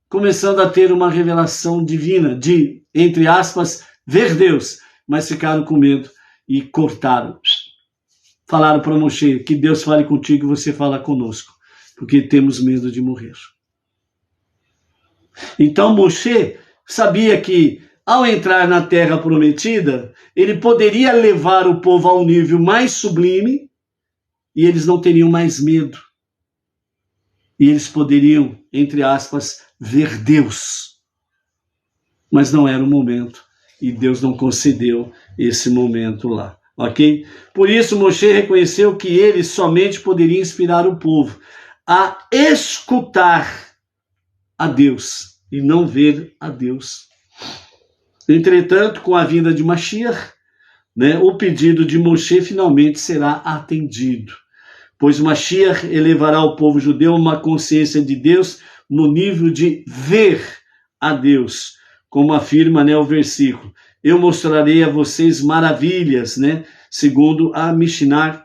começando a ter uma revelação divina, de, entre aspas, ver Deus, mas ficaram com medo e cortaram. Falaram para Moshe, que Deus fale contigo e você fala conosco, porque temos medo de morrer. Então Moshe sabia que, ao entrar na terra prometida, ele poderia levar o povo a um nível mais sublime e eles não teriam mais medo. E eles poderiam, entre aspas, ver Deus. Mas não era o momento e Deus não concedeu esse momento lá. Ok? Por isso Moshe reconheceu que ele somente poderia inspirar o povo a escutar a Deus e não ver a Deus. Entretanto, com a vinda de Mashiach, o pedido de Moshe finalmente será atendido, pois Mashiach elevará o povo judeu a uma consciência de Deus no nível de ver a Deus, como afirma o versículo. Eu mostrarei a vocês maravilhas, segundo a Mishnah,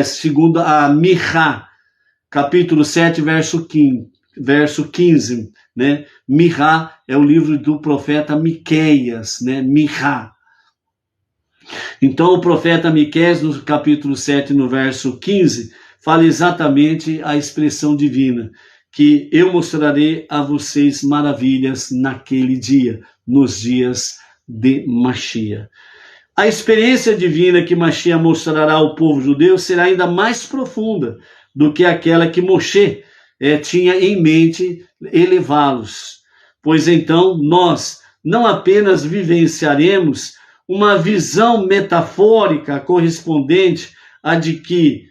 segundo a Michá, capítulo 7, verso 15, Michá é o livro do profeta Miqueias, Michá. Então o profeta Miqueias, no capítulo 7, no verso 15, fala exatamente a expressão divina, que eu mostrarei a vocês maravilhas naquele dia, nos dias de Mashiach. A experiência divina que Mashiach mostrará ao povo judeu será ainda mais profunda do que aquela que Moshe tinha em mente elevá-los. Pois então nós não apenas vivenciaremos uma visão metafórica correspondente à de que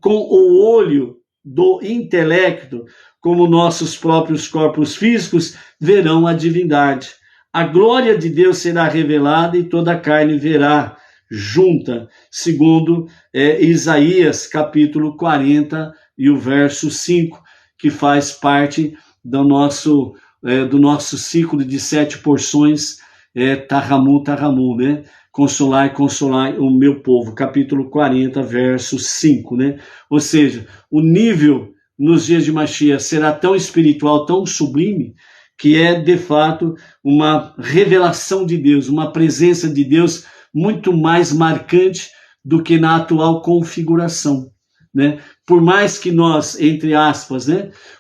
com o olho do intelecto, como nossos próprios corpos físicos verão a divindade. A glória de Deus será revelada e toda a carne verá junta, segundo Isaías capítulo 40 e o verso 5, que faz parte do nosso ciclo de 7 porções, Tarramu, Consolai, consolai o meu povo, capítulo 40, verso 5, Ou seja, o nível nos dias de Mashiach será tão espiritual, tão sublime, que é, de fato, uma revelação de Deus, uma presença de Deus muito mais marcante do que na atual configuração, Por mais que nós, entre aspas,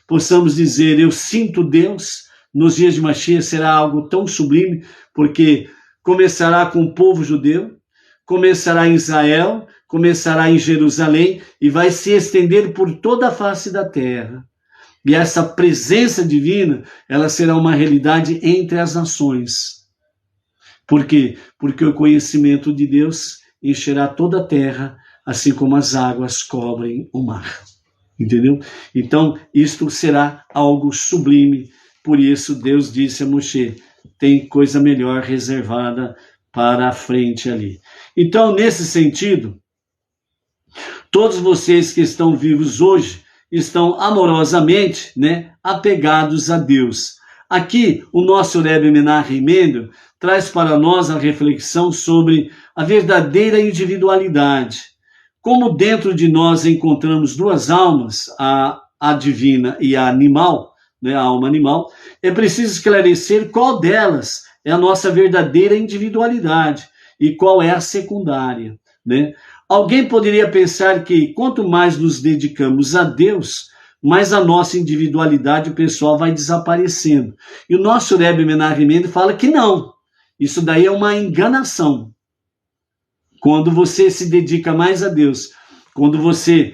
possamos dizer, eu sinto Deus, nos dias de Mashiach será algo tão sublime, porque começará com o povo judeu, começará em Israel, começará em Jerusalém e vai se estender por toda a face da terra. E essa presença divina, ela será uma realidade entre as nações. Por quê? Porque o conhecimento de Deus encherá toda a terra, assim como as águas cobrem o mar. Entendeu? Então, isto será algo sublime. Por isso, Deus disse a Moshe, tem coisa melhor reservada para a frente ali. Então, nesse sentido, todos vocês que estão vivos hoje estão amorosamente, apegados a Deus. Aqui, o nosso Rebbe Menachem Mendel traz para nós a reflexão sobre a verdadeira individualidade. Como dentro de nós encontramos duas almas, a divina e a animal, a alma animal, é preciso esclarecer qual delas é a nossa verdadeira individualidade e qual é a secundária, Alguém poderia pensar que quanto mais nos dedicamos a Deus, mais a nossa individualidade pessoal vai desaparecendo. E o nosso Rebbe Menachem Mendel fala que não. Isso daí é uma enganação. Quando você se dedica mais a Deus, quando você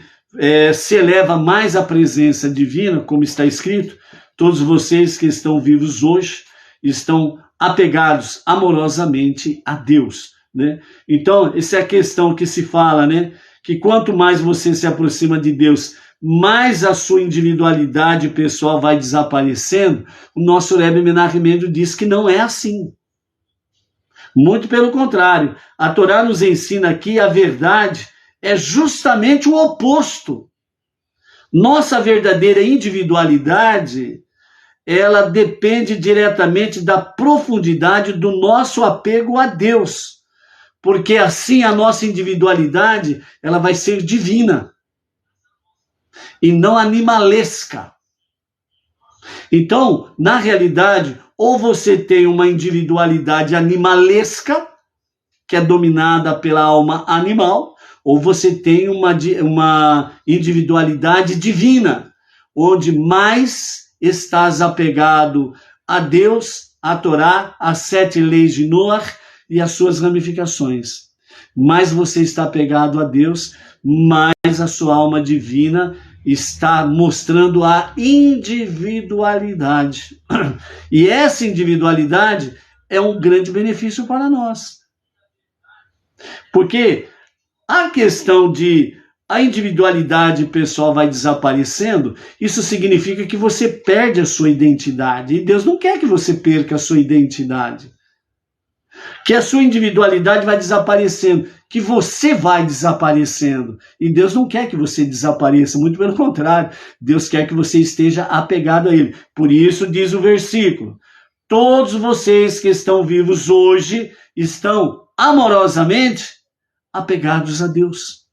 se eleva mais à presença divina, como está escrito, todos vocês que estão vivos hoje estão apegados amorosamente a Deus, né? Então, essa é a questão que se fala, né? Que quanto mais você se aproxima de Deus, mais a sua individualidade pessoal vai desaparecendo. O nosso Rebbe Menachem Mendel diz que não é assim. Muito pelo contrário, a Torá nos ensina que a verdade é justamente o oposto. Nossa verdadeira individualidade, ela depende diretamente da profundidade do nosso apego a Deus, porque assim a nossa individualidade, ela vai ser divina e não animalesca. Então, na realidade, ou você tem uma individualidade animalesca, que é dominada pela alma animal, ou você tem uma individualidade divina, onde mais estás apegado a Deus, a Torá, as 7 leis de Noah e as suas ramificações. Mais você está apegado a Deus, mais a sua alma divina está mostrando a individualidade. E essa individualidade é um grande benefício para nós. Porque a questão de a individualidade pessoal vai desaparecendo, isso significa que você perde a sua identidade. E Deus não quer que você perca a sua identidade. Que a sua individualidade vai desaparecendo, que você vai desaparecendo. E Deus não quer que você desapareça, muito pelo contrário. Deus quer que você esteja apegado a Ele. Por isso diz o versículo: todos vocês que estão vivos hoje estão amorosamente apegados a Deus.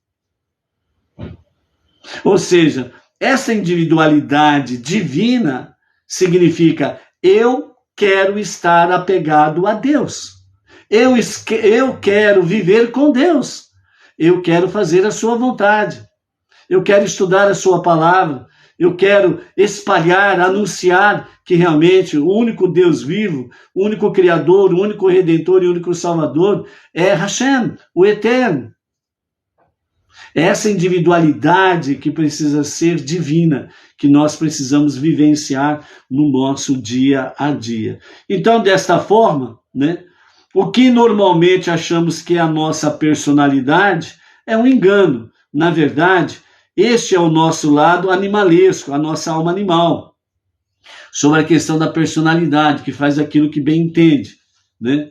Ou seja, essa individualidade divina significa eu quero estar apegado a Deus. Eu quero viver com Deus. Eu quero fazer a sua vontade. Eu quero estudar a sua palavra. Eu quero espalhar, anunciar que realmente o único Deus vivo, o único Criador, o único Redentor e o único Salvador é Hashem, o Eterno. Essa individualidade que precisa ser divina, que nós precisamos vivenciar no nosso dia a dia. Então, desta forma, né, o que normalmente achamos que é a nossa personalidade é um engano. Na verdade, este é o nosso lado animalesco, a nossa alma animal. Sobre a questão da personalidade, que faz aquilo que bem entende, né?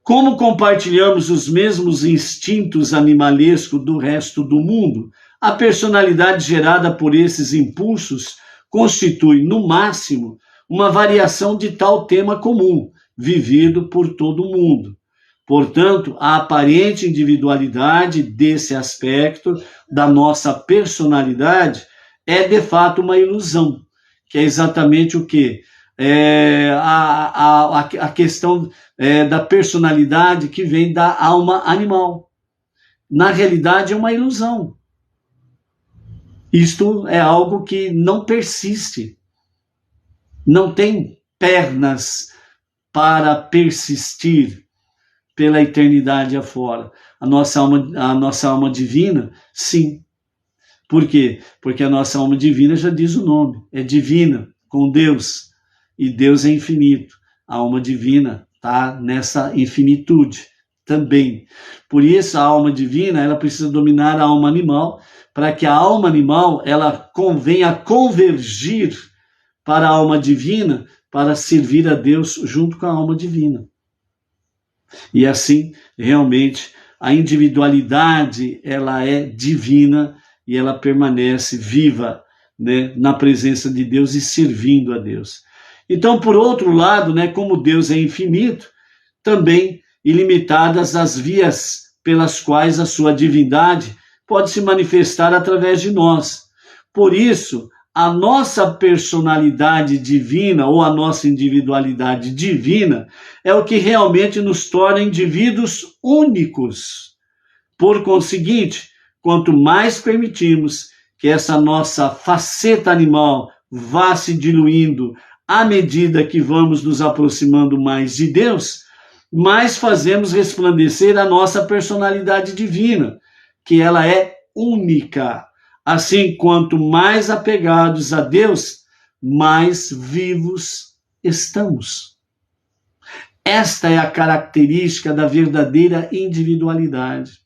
Como compartilhamos os mesmos instintos animalescos do resto do mundo, a personalidade gerada por esses impulsos constitui, no máximo, uma variação de tal tema comum, vivido por todo mundo. Portanto, a aparente individualidade desse aspecto da nossa personalidade é, de fato, uma ilusão, que é exatamente o quê? A questão da personalidade que vem da alma animal. Na realidade, é uma ilusão. Isto é algo que não persiste. Não tem pernas para persistir pela eternidade afora. A nossa alma divina, sim. Por quê? Porque a nossa alma divina já diz o nome, é divina, com Deus. E Deus é infinito. A alma divina está nessa infinitude também. Por isso, a alma divina, ela precisa dominar a alma animal, para que a alma animal, ela venha convergir para a alma divina, para servir a Deus junto com a alma divina. E assim, realmente, a individualidade, ela é divina e ela permanece viva, né, na presença de Deus e servindo a Deus. Então, por outro lado, né, como Deus é infinito, também ilimitadas as vias pelas quais a sua divindade pode se manifestar através de nós. Por isso, a nossa personalidade divina ou a nossa individualidade divina é o que realmente nos torna indivíduos únicos. Por conseguinte, quanto mais permitimos que essa nossa faceta animal vá se diluindo à medida que vamos nos aproximando mais de Deus, mais fazemos resplandecer a nossa personalidade divina, que ela é única. Assim, quanto mais apegados a Deus, mais vivos estamos. Esta é a característica da verdadeira individualidade,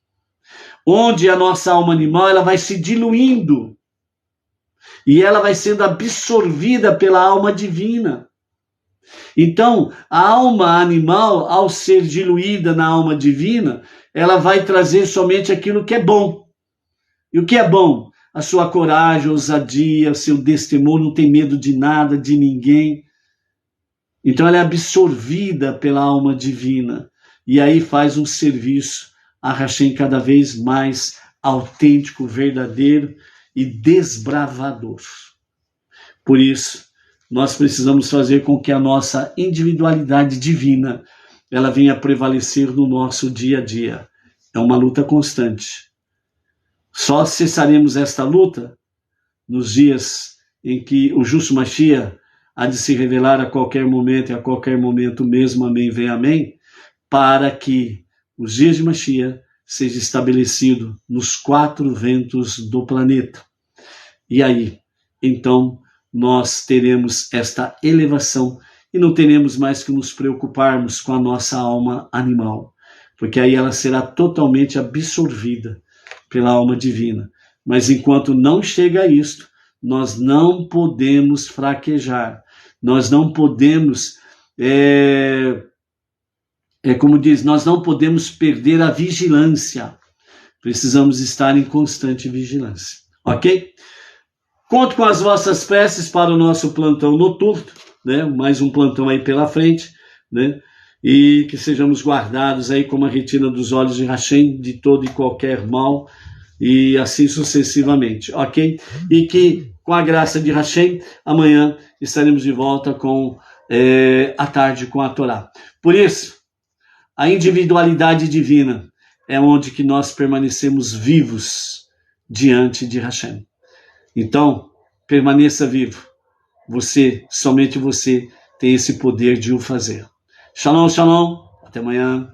onde a nossa alma animal ela vai se diluindo e ela vai sendo absorvida pela alma divina. Então, a alma animal, ao ser diluída na alma divina, ela vai trazer somente aquilo que é bom. E o que é bom? A sua coragem, a ousadia, o seu destemor, não tem medo de nada, de ninguém. Então ela é absorvida pela alma divina. E aí faz um serviço a Hashem cada vez mais autêntico, verdadeiro e desbravador. Por isso, nós precisamos fazer com que a nossa individualidade divina ela venha prevalecer no nosso dia a dia. É uma luta constante. Só cessaremos esta luta nos dias em que o justo Mashiach há de se revelar a qualquer momento e a qualquer momento mesmo, amém, vem amém, para que os dias de Mashiach seja estabelecido nos 4 ventos do planeta. E aí, então, nós teremos esta elevação e não teremos mais que nos preocuparmos com a nossa alma animal, porque aí ela será totalmente absorvida pela alma divina. Mas enquanto não chega a isto, nós não podemos fraquejar, nós não podemos, como diz, nós não podemos perder a vigilância, precisamos estar em constante vigilância, ok? Conto com as vossas preces para o nosso plantão noturno, né? Mais um plantão aí pela frente, né? E que sejamos guardados aí como a retina dos olhos de Hashem de todo e qualquer mal, e assim sucessivamente, ok? E que, com a graça de Hashem, amanhã estaremos de volta com a tarde com a Torá. Por isso, a individualidade divina é onde que nós permanecemos vivos diante de Hashem. Então, permaneça vivo. Você, somente você, tem esse poder de o fazer. Shalom, shalom. Até amanhã.